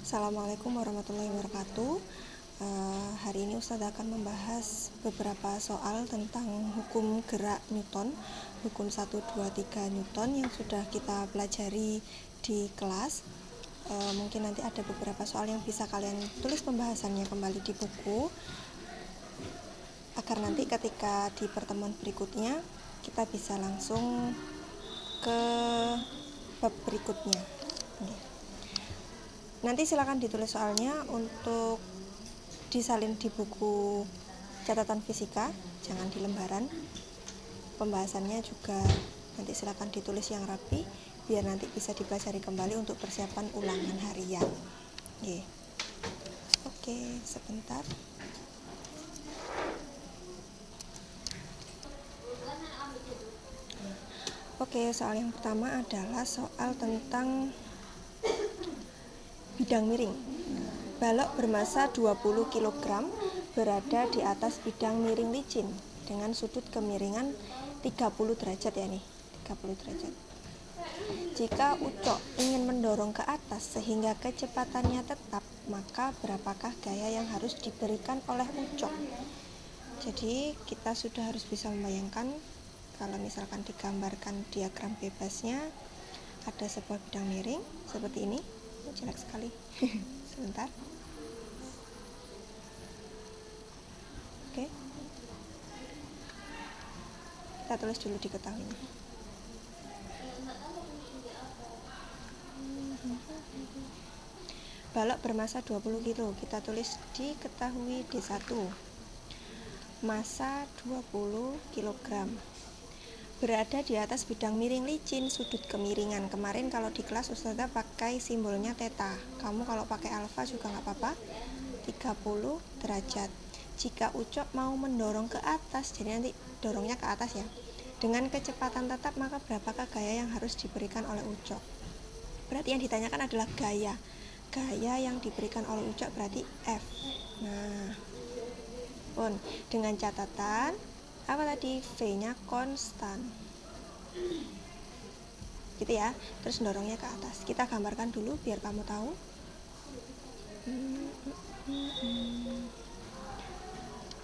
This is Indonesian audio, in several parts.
Assalamualaikum warahmatullahi wabarakatuh. Hari ini Ustazah akan membahas beberapa soal tentang hukum gerak Newton, hukum 1, 2, 3 Newton yang sudah kita pelajari di kelas. Mungkin nanti ada beberapa soal yang bisa kalian tulis pembahasannya kembali di buku, agar nanti ketika di pertemuan berikutnya kita bisa langsung ke bab berikutnya. Nanti silakan ditulis soalnya untuk disalin di buku catatan fisika, jangan di lembaran. Pembahasannya juga nanti silakan ditulis yang rapi biar nanti bisa dipelajari kembali untuk persiapan ulangan harian. Oke, sebentar. Oke, soal yang pertama adalah soal tentang bidang miring. Balok bermasa 20 kg berada di atas bidang miring licin dengan sudut kemiringan 30 derajat ya nih, 30 derajat. Jika ucok ingin mendorong ke atas sehingga kecepatannya tetap, maka berapakah gaya yang harus diberikan oleh ucok? Jadi kita sudah harus bisa membayangkan kalau misalkan digambarkan diagram bebasnya ada sebuah bidang miring seperti ini. Jelek sekali. Sebentar. Oke. Kita tulis dulu diketahuinya. Balok bermasa 20 kg. Kita tulis diketahui D1. Masa 20 kg. Berada di atas bidang miring licin, sudut kemiringan. Kemarin kalau di kelas Ustazah pakai simbolnya theta. Kamu kalau pakai alfa juga nggak apa-apa. 30 derajat. Jika ucok mau mendorong ke atas, jadi nanti dorongnya ke atas ya, dengan kecepatan tetap, maka berapakah gaya yang harus diberikan oleh ucok? Berarti yang ditanyakan adalah gaya. Gaya yang diberikan oleh ucok berarti F. Nah, pun dengan catatan apa tadi, V-nya konstan gitu ya. Terus dorongnya ke atas. Kita gambarkan dulu biar kamu tahu.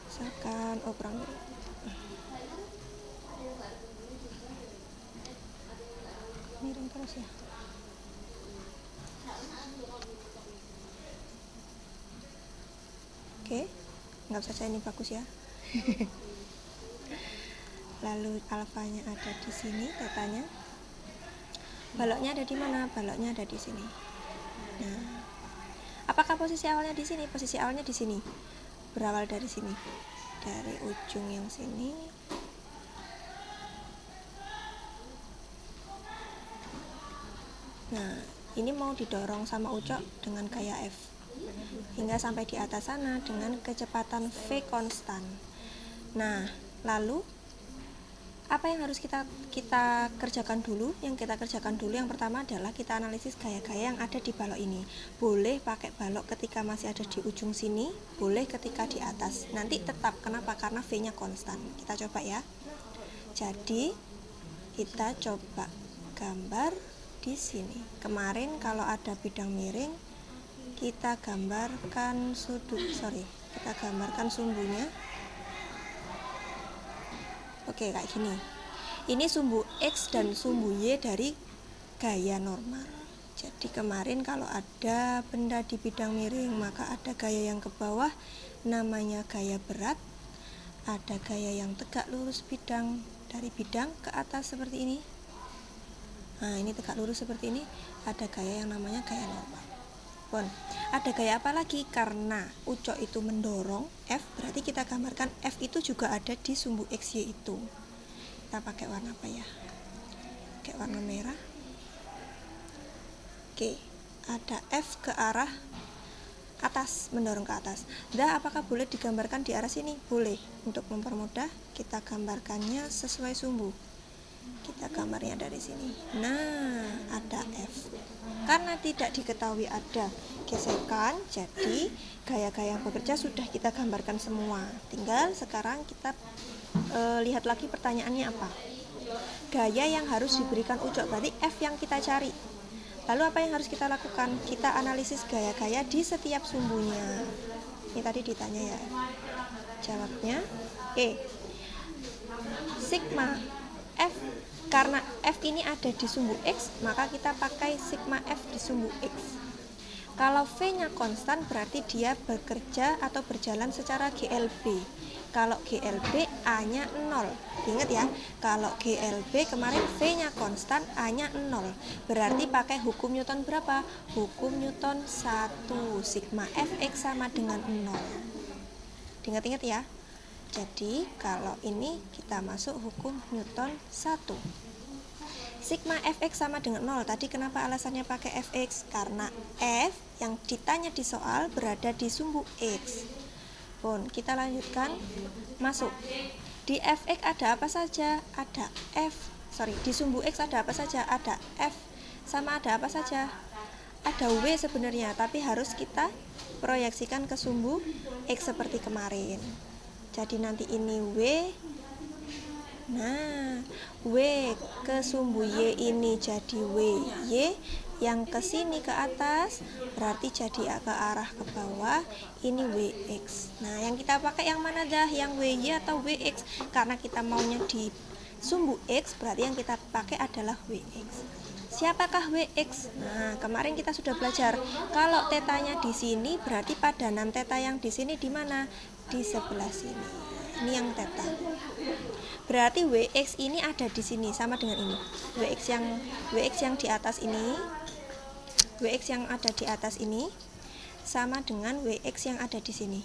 Misalkan kurang dulu. Miring terus ya. Oke, nggak saja ini bagus ya. Lalu alfanya ada di sini, tetanya. Baloknya ada di mana? Baloknya ada di sini. Nah, apakah posisi awalnya di sini? Posisi awalnya di sini. Berawal dari sini. Dari ujung yang sini. Nah, ini mau didorong sama ucok dengan gaya F. Hingga sampai di atas sana dengan kecepatan V konstan. Nah, lalu apa yang harus kita kerjakan dulu? Yang kita kerjakan dulu yang pertama adalah kita analisis gaya-gaya yang ada di balok ini. Boleh pakai balok ketika masih ada di ujung sini, boleh ketika di atas. Nanti tetap, kenapa? Karena V-nya konstan. Kita coba ya. Jadi kita coba gambar di sini. Kemarin kalau ada bidang miring, kita gambarkan kita gambarkan sumbunya. Oke, kayak gini. Ini sumbu X dan sumbu Y dari gaya normal. Jadi kemarin kalau ada benda di bidang miring, maka ada gaya yang ke bawah, namanya gaya berat. Ada gaya yang tegak lurus dari bidang ke atas seperti ini. Nah, ini tegak lurus seperti ini. Ada gaya yang namanya gaya normal. Pun, ada gaya apa lagi? Karena ucok itu mendorong F, berarti kita gambarkan F itu juga ada di sumbu XY itu. Kita pakai warna apa ya? Pakai warna merah. Oke, ada F ke arah atas, mendorong ke atas. Nah, apakah boleh digambarkan di arah sini? Boleh. Untuk mempermudah, kita gambarkannya sesuai sumbu. Kita gambarnya dari sini. Nah, ada F. Karena tidak diketahui ada gesekan, jadi gaya-gaya yang bekerja sudah kita gambarkan semua. Tinggal sekarang kita lihat lagi pertanyaannya apa. Gaya yang harus diberikan ucok, berarti F yang kita cari. Lalu apa yang harus kita lakukan? Kita analisis gaya-gaya di setiap sumbunya. Ini tadi ditanya ya. Jawabnya E. Sigma F, karena F ini ada di sumbu X, maka kita pakai sigma F di sumbu X. Kalau V-nya konstan berarti dia bekerja atau berjalan secara GLB. Kalau GLB A-nya 0. Ingat ya, kalau GLB kemarin V-nya konstan, A-nya 0. Berarti pakai hukum Newton berapa? Hukum Newton 1. Sigma Fx sama dengan 0. Ingat-ingat ya. Jadi kalau ini kita masuk hukum Newton 1. Sigma Fx sama dengan 0. Tadi kenapa alasannya pakai Fx? Karena F yang ditanya di soal berada di sumbu X. Pun, kita lanjutkan. Masuk. Di Fx ada apa saja? Ada di sumbu X ada apa saja? Ada F. Sama ada apa saja? Ada W sebenarnya, tapi harus kita proyeksikan ke sumbu X seperti kemarin. Jadi nanti ini W. Nah, W ke sumbu Y ini jadi WY, yang ke sini ke atas berarti jadi ke arah ke bawah, ini WX. Nah, yang kita pakai yang mana dah? Yang WY atau WX? Karena kita maunya di sumbu X, berarti yang kita pakai adalah WX. Siapakah WX? Nah, kemarin kita sudah belajar kalau tetanya di sini berarti padanan teta yang di sini di mana? Di sebelah sini. Ini yang teta. Berarti WX ini ada di sini sama dengan ini. WX yang di atas ini, WX yang ada di atas ini sama dengan WX yang ada di sini.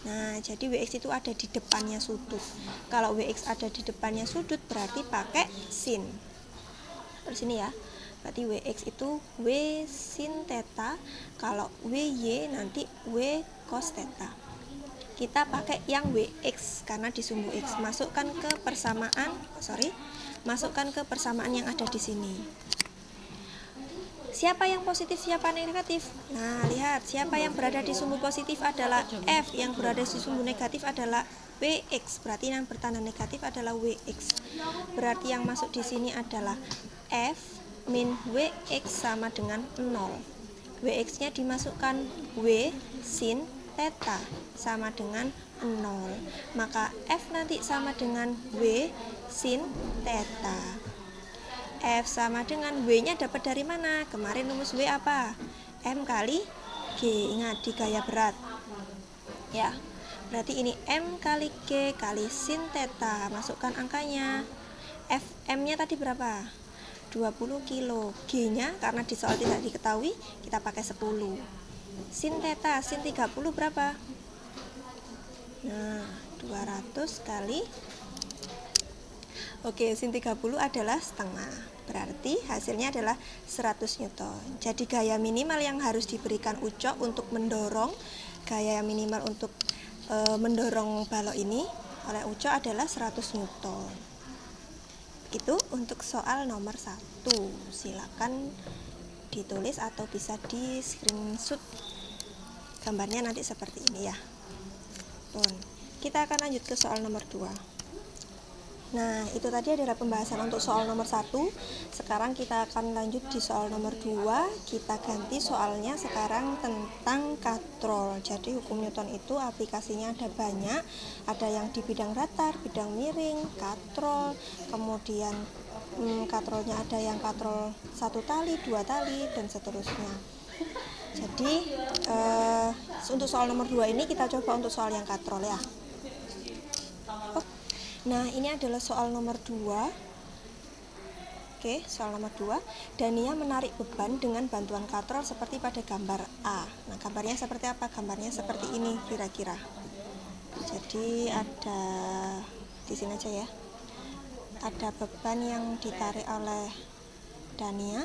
Nah, jadi WX itu ada di depannya sudut. Kalau WX ada di depannya sudut berarti pakai sin. Terus sini ya. Berarti WX itu W sin theta, kalau WY nanti W cos theta. Kita pakai yang WX karena di sumbu X. Masukkan ke persamaan yang ada di sini. Siapa yang positif, siapa yang negatif? Nah, lihat, siapa yang berada di sumbu positif adalah F, yang berada di sumbu negatif adalah WX. Berarti yang bertanda negatif adalah WX. Berarti yang masuk di sini adalah F min WX sama dengan 0. WX-nya dimasukkan W sin theta sama dengan 0. Maka F nanti sama dengan W sin theta. F sama dengan W-nya dapat dari mana? Kemarin rumus W apa? M kali G. Ingat di gaya berat. Ya. Berarti ini M kali G kali sin theta. Masukkan angkanya. M-nya tadi berapa? 20 kilo. G-nya karena di soal tidak diketahui, kita pakai 10. Sin theta, sin 30 berapa? Nah, 200 kali. Oke, sin 30 adalah setengah. Berarti hasilnya adalah 100 Newton. Jadi gaya minimal yang harus diberikan Ucok untuk mendorong, gaya minimal untuk mendorong balok ini oleh Ucok adalah 100 Newton. Itu untuk soal nomor 1. Silakan ditulis atau bisa di screenshot gambarnya nanti seperti ini ya. Kita akan lanjut ke soal nomor 2. Nah, itu tadi adalah pembahasan untuk soal nomor 1. Sekarang kita akan lanjut di soal nomor 2. Kita ganti soalnya sekarang tentang katrol. Jadi hukum Newton itu aplikasinya ada banyak. Ada yang di bidang datar, bidang miring, katrol. Kemudian katrolnya ada yang katrol 1 tali, 2 tali, dan seterusnya. Jadi untuk soal nomor 2 ini kita coba untuk soal yang katrol ya. Nah, ini adalah soal nomor 2. Oke, soal nomor 2. Dania menarik beban dengan bantuan katrol seperti pada gambar A. Nah, gambarnya seperti apa? Gambarnya seperti ini kira-kira. Jadi ada di sini aja ya. Ada beban yang ditarik oleh Dania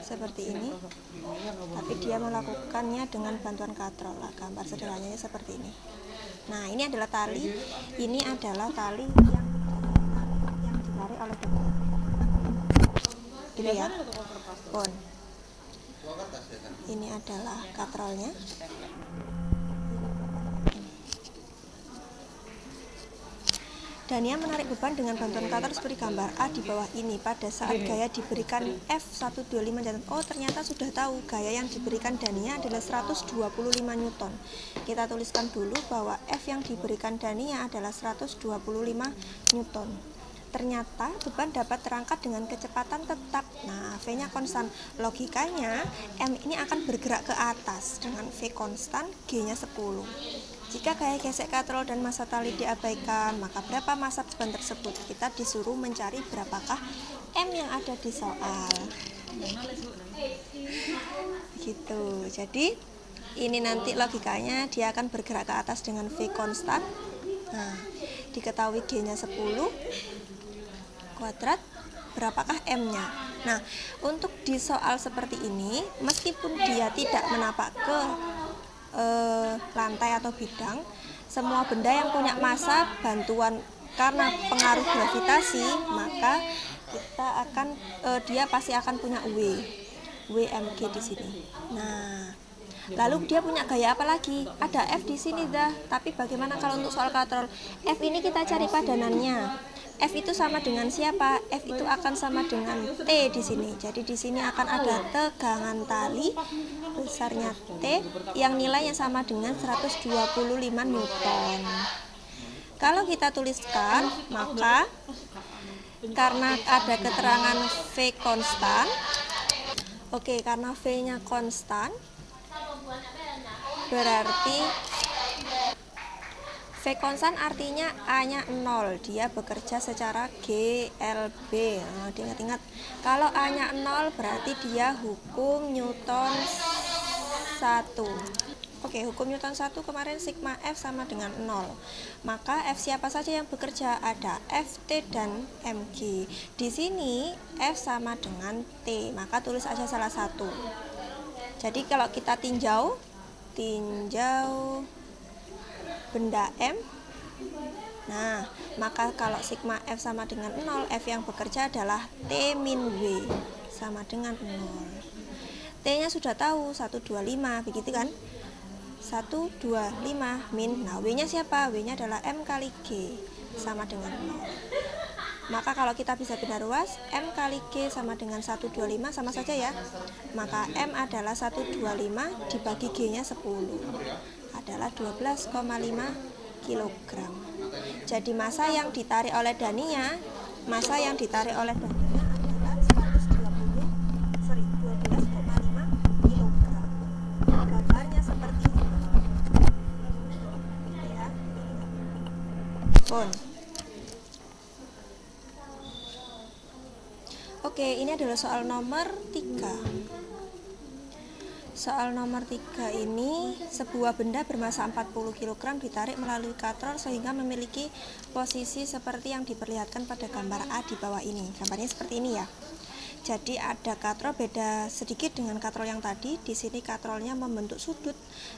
seperti ini. Tapi dia melakukannya dengan bantuan katrol. Nah, gambar sederhananya seperti ini. Nah, ini adalah tali. Ini adalah tali yang ditarik oleh beban. Gitu ya. Pun. Ini adalah katrolnya. Dania menarik beban dengan bantuan cutter seperti gambar A di bawah ini. Pada saat gaya diberikan F125 Newton. Oh, ternyata sudah tahu gaya yang diberikan Dania adalah 125 Newton. Kita tuliskan dulu bahwa F yang diberikan Dania adalah 125 Newton. Ternyata beban dapat terangkat dengan kecepatan tetap. Nah, V-nya konstan. Logikanya M ini akan bergerak ke atas dengan V konstan, G-nya 10. Jika gaya gesek katrol dan massa tali diabaikan, maka berapa massa beban tersebut? Kita disuruh mencari berapakah M yang ada di soal. Gitu. Jadi ini nanti logikanya dia akan bergerak ke atas dengan V konstan. Nah, diketahui G-nya 10 kuadrat, berapakah M-nya? Nah, untuk di soal seperti ini, meskipun dia tidak menapak ke lantai atau bidang, semua benda yang punya massa bantuan karena pengaruh gravitasi, maka kita akan dia pasti akan punya WMG di sini. Nah, lalu dia punya gaya apa lagi? Ada F di sini dah. Tapi bagaimana kalau untuk soal katrol? F ini kita cari padanannya. F itu sama dengan siapa? F itu akan sama dengan T di sini. Jadi di sini akan ada tegangan tali besarnya T yang nilainya sama dengan 125 Newton. Kalau kita tuliskan, maka karena ada keterangan V konstan. Oke, karena V-nya konstan, berarti V konstan artinya A-nya 0, dia bekerja secara GLB. Nah, diingat-ingat, kalau A-nya 0 berarti dia hukum Newton 1. Oke, hukum Newton 1 kemarin sigma F sama dengan 0. Maka F siapa saja yang bekerja? Ada F, T, dan Mg. Di sini F sama dengan T, maka tulis aja salah satu. Jadi kalau kita tinjau benda M, nah maka kalau sigma F sama dengan 0, F yang bekerja adalah T min W sama dengan 0. T nya sudah tahu 125, begitu kan? 125 min, nah W nya siapa? W nya adalah M kali G sama dengan 0. Maka kalau kita bisa beda ruas, M kali G sama dengan 125 sama saja ya. Maka M adalah 125 dibagi G nya 10 adalah 12,5 kg. Jadi massa yang ditarik oleh Dania adalah 12,5 kg. Gambarnya seperti ini. Ya. Oke, ini adalah soal nomor 3. Soal nomor 3 ini, sebuah benda bermassa 40 kg ditarik melalui katrol sehingga memiliki posisi seperti yang diperlihatkan pada gambar A di bawah ini. Gambarnya seperti ini ya. Jadi ada katrol, beda sedikit dengan katrol yang tadi. Di sini katrolnya membentuk sudut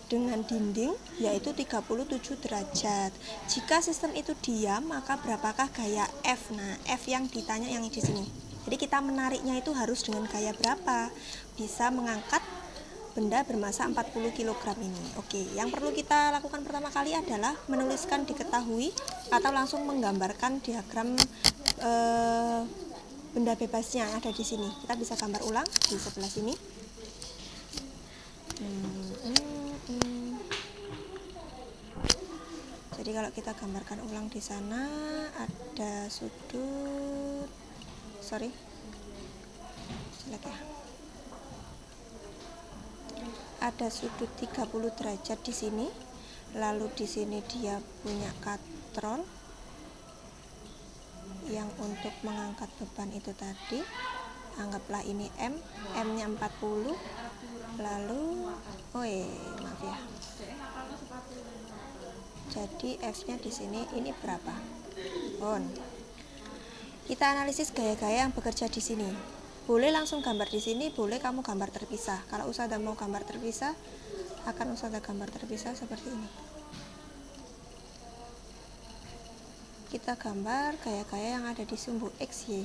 dengan dinding yaitu 37 derajat. Jika sistem itu diam, maka berapakah gaya F? Nah, F yang ditanya yang di sini. Jadi kita menariknya itu harus dengan gaya berapa? Bisa mengangkat benda bermassa 40 kg ini. Oke, yang perlu kita lakukan pertama kali adalah menuliskan diketahui atau langsung menggambarkan diagram benda bebasnya yang ada di sini. Kita bisa gambar ulang di sebelah sini. Jadi kalau kita gambarkan ulang di sana ada sudut, jelek ya. Ada sudut 30 derajat di sini. Lalu di sini dia punya katrol yang untuk mengangkat beban itu tadi. Anggaplah ini M, M-nya 40. Lalu maaf ya. Jadi F-nya di sini ini berapa? Kita analisis gaya-gaya yang bekerja di sini. Boleh langsung gambar di sini, boleh kamu gambar terpisah. Kalau Ustazah mau gambar terpisah, akan Ustazah gambar terpisah seperti ini. Kita gambar gaya-gaya yang ada di sumbu X, Y.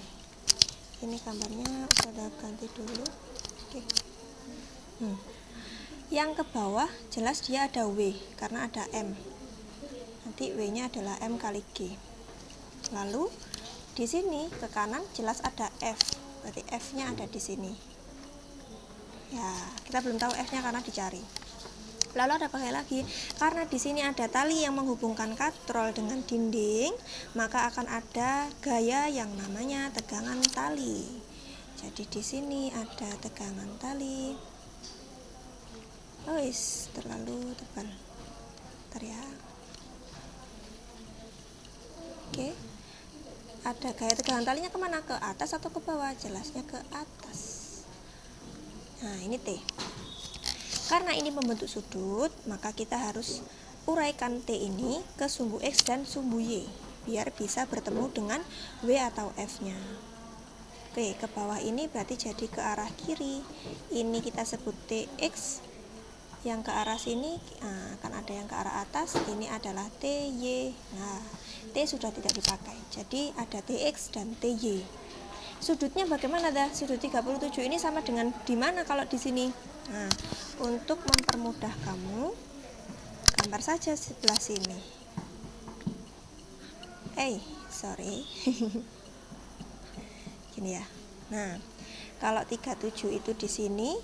Ini gambarnya Ustazah ganti dulu. Oke. Yang ke bawah jelas dia ada W karena ada M. Nanti W-nya adalah M kali G. Lalu di sini ke kanan jelas ada F, berarti F-nya ada di sini. Ya, kita belum tahu F-nya karena dicari. Lalu ada pakai lagi, karena di sini ada tali yang menghubungkan katrol dengan dinding, maka akan ada gaya yang namanya tegangan tali. Jadi di sini ada tegangan tali. Terlalu tebal. Bentar ya. Oke. Ada gaya tegangan talinya kemana? Ke atas atau ke bawah? Jelasnya ke atas. Nah, ini T. Karena ini membentuk sudut, maka kita harus uraikan T ini ke sumbu X dan sumbu Y, biar bisa bertemu dengan W atau F-nya. Oke, ke bawah ini berarti jadi ke arah kiri. Ini kita sebut TX. Yang ke arah sini akan ada yang ke arah atas, ini adalah TY. Nah, T sudah tidak dipakai, jadi ada TX dan TY. Sudutnya bagaimana dah? Sudut 37 ini sama dengan di mana kalau di sini? Nah, untuk mempermudah kamu, gambar saja sebelah sini. Sorry. Gini ya. Nah, kalau 37 itu di sini,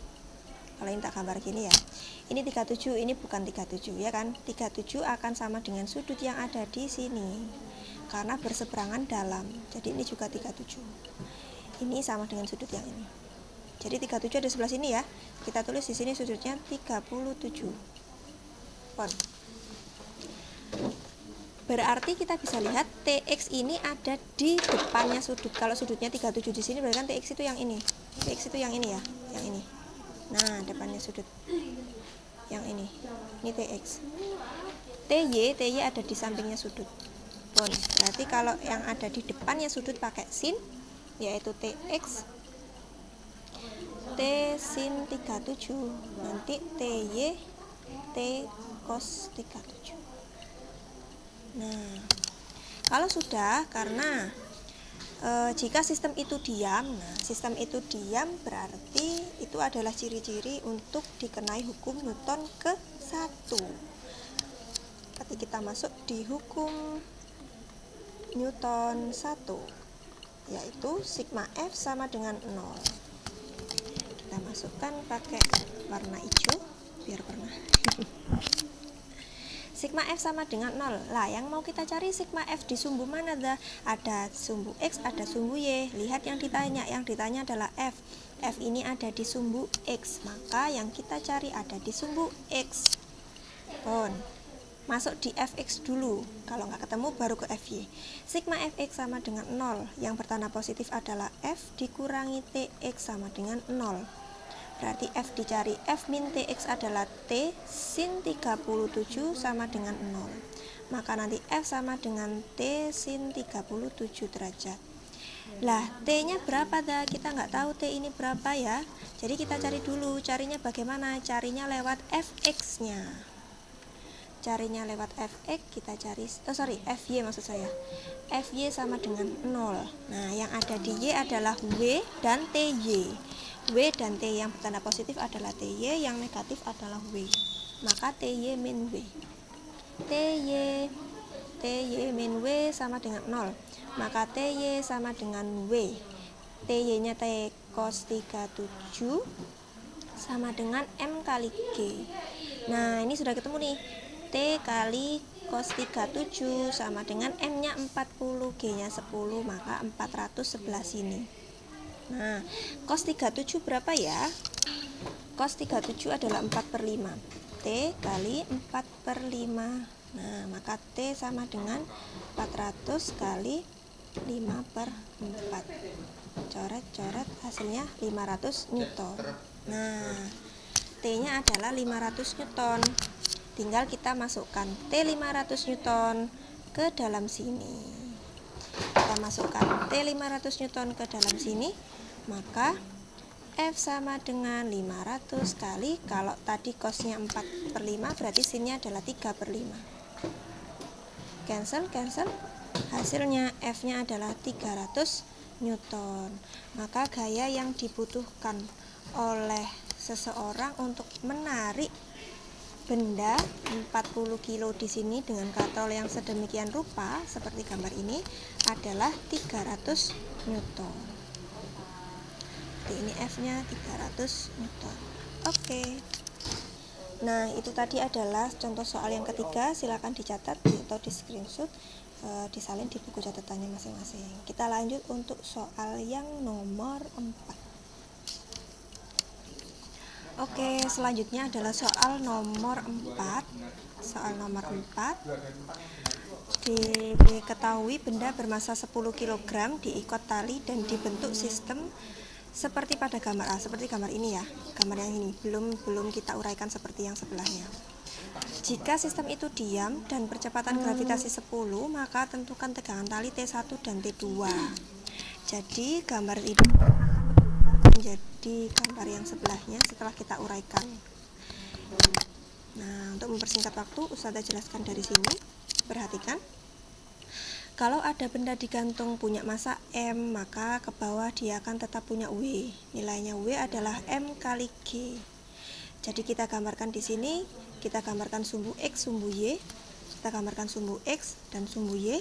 kalau ini tak gambar gini ya. Ini 37, ini bukan 37 ya kan? 37 akan sama dengan sudut yang ada di sini. Karena berseberangan dalam. Jadi ini juga 37. Ini sama dengan sudut yang ini. Jadi 37 ada sebelah sini ya. Kita tulis di sini sudutnya 37. Pon. Berarti kita bisa lihat TX ini ada di depannya sudut. Kalau sudutnya 37 di sini berarti kan TX itu yang ini. TX itu yang ini ya, yang ini. Nah, depannya sudut. Yang ini. Ini TX. TY ada di sampingnya sudut. Pon. Berarti kalau yang ada di depannya sudut pakai sin, yaitu TX. T sin 37. Nanti TY T cos 37. Nah, kalau sudah, karena jika sistem itu diam, sistem itu diam berarti itu adalah ciri-ciri untuk dikenai hukum Newton ke-1. Berarti kita masuk di hukum Newton 1, yaitu sigma F sama dengan 0. Kita masukkan pakai warna hijau biar pernah. Sigma F sama dengan 0. Lah, yang mau kita cari sigma F di sumbu mana dah? Ada sumbu X, ada sumbu Y. Lihat yang ditanya adalah F. F ini ada di sumbu X, maka yang kita cari ada di sumbu X. Pon. Masuk di Fx dulu. Kalau nggak ketemu baru ke Fy. Sigma Fx sama dengan 0. Yang bertanda positif adalah F dikurangi Tx sama dengan 0. Berarti F dicari, F min TX adalah T sin 37 sama dengan 0. Maka nanti F sama dengan T sin 37 derajat. Lah, T-nya berapa dah? Kita nggak tahu T ini berapa ya. Jadi kita cari dulu, carinya bagaimana? Carinya lewat Fx-nya. Carinya lewat Fx, kita cari, Fy maksud saya. Fy sama dengan 0. Nah, yang ada di Y adalah W dan Ty. W dan T yang bertanda positif adalah Ty, yang negatif adalah W. Maka Ty min W. Ty min W sama dengan 0. Maka Ty sama dengan W. Ty-nya T cos 37 sama dengan M kali G. Nah, ini sudah ketemu nih. T kali cos 37 sama dengan M-nya 40, G-nya 10, maka 400 sebelah sini. Nah, cos 37 berapa ya? Cos 37 adalah 4/5. T kali 4/5. Nah, maka T sama dengan 400 kali 5/4. Coret-coret, hasilnya 500 Newton. Nah, T-nya adalah 500 Newton. Tinggal kita masukkan T 500 Newton ke dalam sini. Kita masukkan T 500 Newton ke dalam sini, maka F sama dengan 500 kali, kalau tadi cosnya 4/5 berarti sinnya adalah 3/5. Cancel, hasilnya F nya adalah 300 Newton. Maka gaya yang dibutuhkan oleh seseorang untuk menarik benda 40 kilo di sini dengan katrol yang sedemikian rupa seperti gambar ini adalah 300 Newton. Ini F-nya 300 Newton. Oke. Nah, itu tadi adalah contoh soal yang ketiga. Silakan dicatat atau di screenshot, disalin di buku catatannya masing-masing. Kita lanjut untuk soal yang nomor 4. Oke, selanjutnya adalah soal nomor 4. Soal nomor 4. Diketahui benda bermasa 10 kg diikat tali dan dibentuk sistem seperti pada gambar A, seperti gambar ini ya. Gambar yang ini belum kita uraikan seperti yang sebelahnya. Jika sistem itu diam dan percepatan gravitasi 10, maka tentukan tegangan tali T1 dan T2. Jadi gambar ini menjadi gambar yang sebelahnya setelah kita uraikan. Nah, untuk mempersingkat waktu, Ustazah jelaskan dari sini. Perhatikan. Kalau ada benda digantung punya massa M, maka ke bawah dia akan tetap punya W. Nilainya W adalah M kali G. Jadi kita gambarkan di sini, kita gambarkan sumbu X, sumbu Y. Kita gambarkan sumbu X dan sumbu Y.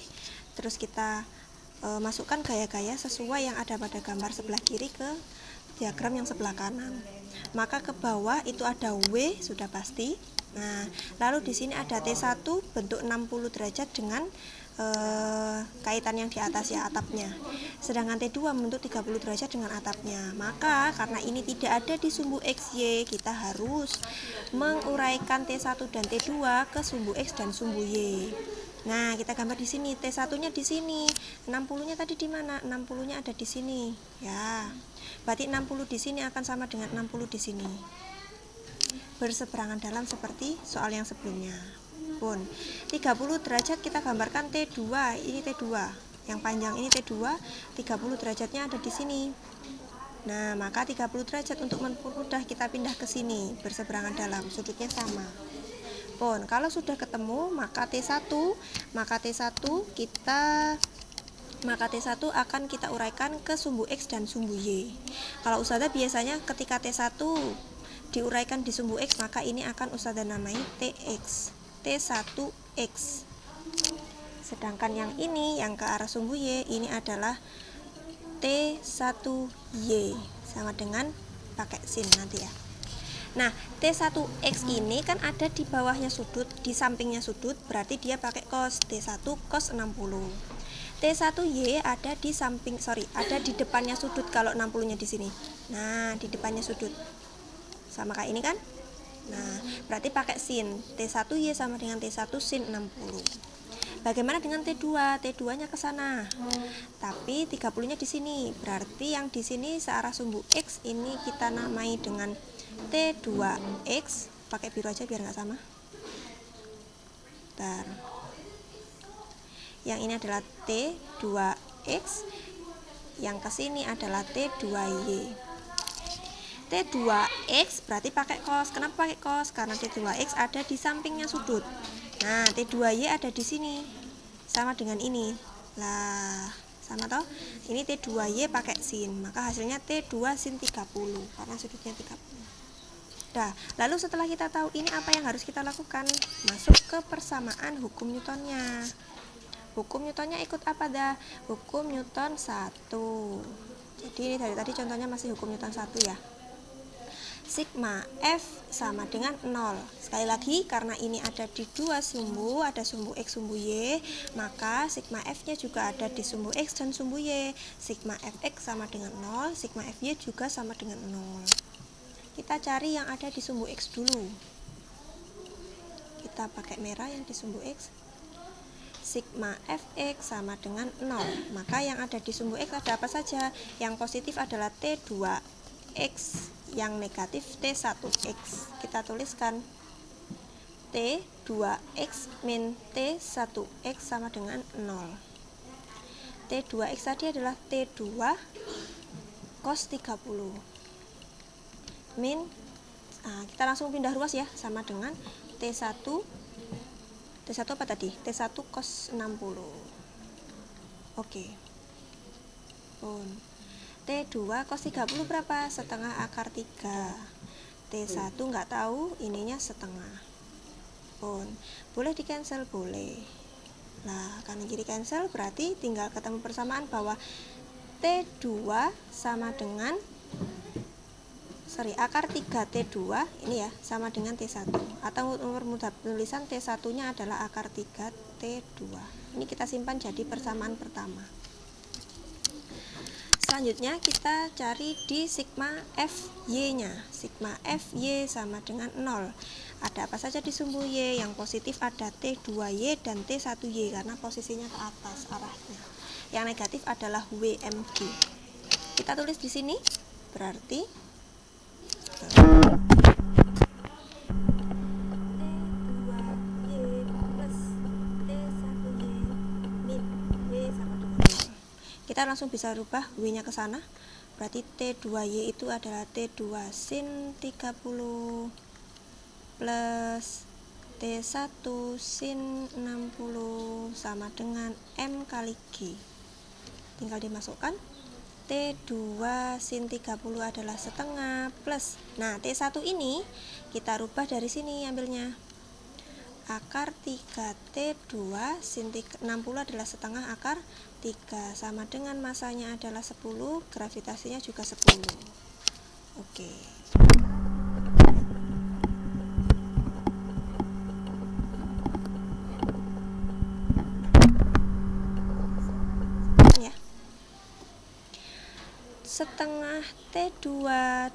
Terus kita masukkan gaya-gaya sesuai yang ada pada gambar sebelah kiri ke diagram yang sebelah kanan. Maka ke bawah itu ada W, sudah pasti. Nah, lalu di sini ada T1 bentuk 60 derajat dengan kaitan yang di atas ya, atapnya. Sedangkan T2 bentuk 30 derajat dengan atapnya. Maka karena ini tidak ada di sumbu XY, kita harus menguraikan T1 dan T2 ke sumbu X dan sumbu Y. Nah, kita gambar di sini. T1-nya di sini. 60-nya tadi di mana? 60-nya ada di sini. Ya. Berarti 60 di sini akan sama dengan 60 di sini. Berseberangan dalam seperti soal yang sebelumnya. Pun 30 derajat kita gambarkan T2. Ini T2. Yang panjang ini T2, 30 derajatnya ada di sini. Nah, maka 30 derajat untuk mempermudah kita pindah ke sini, berseberangan dalam, sudutnya sama. Pun kalau sudah ketemu, maka T1 akan kita uraikan ke sumbu X dan sumbu Y. Kalau Ustazah biasanya ketika T1 diuraikan di sumbu X, maka ini akan Ustazah namai TX, T1X. Sedangkan yang ini, yang ke arah sumbu Y, ini adalah T1Y, sama dengan pakai sin nanti ya. Nah, T1X ini kan ada di bawahnya sudut, di sampingnya sudut, berarti dia pakai cos, T1 cos 60. T1Y ada di ada di depannya sudut kalau 60-nya di sini. Nah, di depannya sudut. Sama kayak ini kan? Nah, berarti pakai sin. T1Y sama dengan T1 sin 60. Bagaimana dengan T2? T2-nya ke sana. Tapi 30-nya di sini. Berarti yang di sini searah sumbu X ini kita namai dengan T2X. Pakai biru aja biar nggak sama. Bentar. Yang ini adalah T2X, yang kesini adalah T2Y. T2X berarti pakai cos. Kenapa pakai cos? Karena T2X ada di sampingnya sudut. Nah, T2Y ada di sini, sama dengan ini. Lah, sama toh? Ini T2Y pakai sin, maka hasilnya T2 sin 30 karena sudutnya 30. Nah, lalu setelah kita tahu ini, apa yang harus kita lakukan? Masuk ke persamaan hukum Newtonnya. Hukum Newtonnya ikut apa dah? Hukum Newton 1. Jadi ini dari tadi contohnya masih hukum Newton 1 ya. Sigma F sama dengan 0. Sekali lagi, karena ini ada di dua sumbu, ada sumbu X, sumbu Y, maka sigma F-nya juga ada di sumbu X dan sumbu Y. Sigma Fx sama dengan 0, sigma Fy juga sama dengan 0. Kita cari yang ada di sumbu X dulu. Kita pakai merah yang di sumbu X. Sigma Fx sama dengan 0. Maka yang ada di sumbu X ada apa saja? Yang positif adalah T2X, yang negatif T1X. Kita tuliskan T2X min T1X sama dengan 0. T2X tadi adalah T2 cos 30 min, kita langsung pindah ruas ya, sama dengan T1 apa tadi? T1 cos 60. Oke. Pun T2 cos 30 berapa? Setengah akar 3. T1 nggak tahu, ininya setengah. meskipun. Boleh di cancel? Boleh. Nah, kanan kiri cancel berarti tinggal ketemu persamaan bahwa T2 sama dengan akar 3T2 ini ya sama dengan T1, atau mempermudah penulisan T1 nya adalah akar 3T2. Ini kita simpan jadi persamaan pertama. Selanjutnya kita cari di sigma FY nya. Sigma FY sama dengan 0. Ada apa saja di sumbu Y? Yang positif ada T2Y dan T1Y karena posisinya ke atas arahnya. Yang negatif adalah WMG. Kita tulis di sini berarti kita langsung bisa rubah W nya ke sana, berarti T2Y itu adalah T2 sin 30 plus T1 sin 60 sama dengan M kali G. Tinggal dimasukkan. T2 sin 30 adalah setengah plus, nah T1 ini kita rubah dari sini ambilnya, akar 3T2 sin 60 adalah setengah akar 3 sama dengan masanya adalah 10, gravitasinya juga 10. Oke. Setengah T2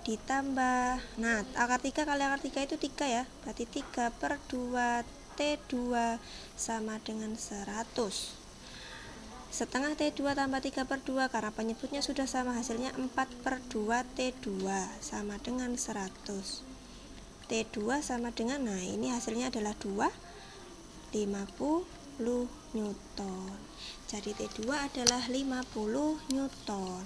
ditambah, nah akar 3 kali akar 3 itu 3 ya, berarti 3 per 2 T2 sama dengan 100. Setengah T2 tambah 3 per 2 karena penyebutnya sudah sama, hasilnya 4 per 2 T2 sama dengan 100. T2 sama dengan, nah ini hasilnya adalah 2, 50 Newton. Jadi T2 adalah 50 Newton.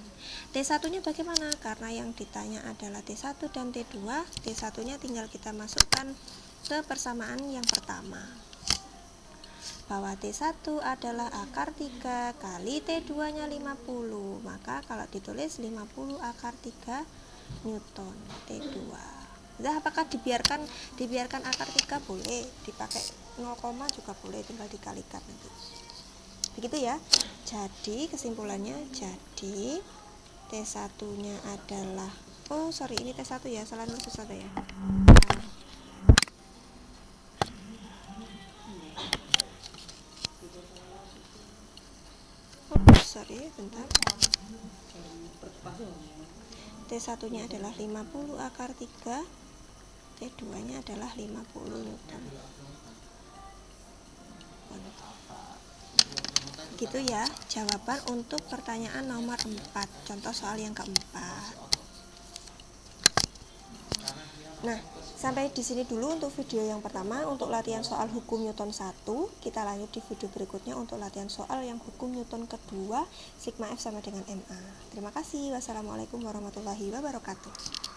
T1 nya bagaimana? Karena yang ditanya adalah T1 dan T2, T1 nya tinggal kita masukkan ke persamaan yang pertama, bahwa T1 adalah akar 3 kali T2 nya 50, maka kalau ditulis 50 akar 3 Newton T2. Nah, apakah dibiarkan akar 3? Boleh, dipakai 0, juga boleh, tinggal dikalikan nanti. Begitu ya. Jadi kesimpulannya, jadi T1 nya adalah, ini T1 ya, salah nulis satu ya. Bentar. T1 nya adalah 50 akar 3, T2 nya adalah 50 Newton. Gitu ya jawaban untuk pertanyaan nomor 4, contoh soal yang keempat. Nah, sampai di sini dulu untuk video yang pertama untuk latihan soal hukum Newton 1. Kita lanjut di video berikutnya untuk latihan soal yang hukum Newton kedua, sigma F sama dengan MA. Terima kasih. Wassalamualaikum warahmatullahi wabarakatuh.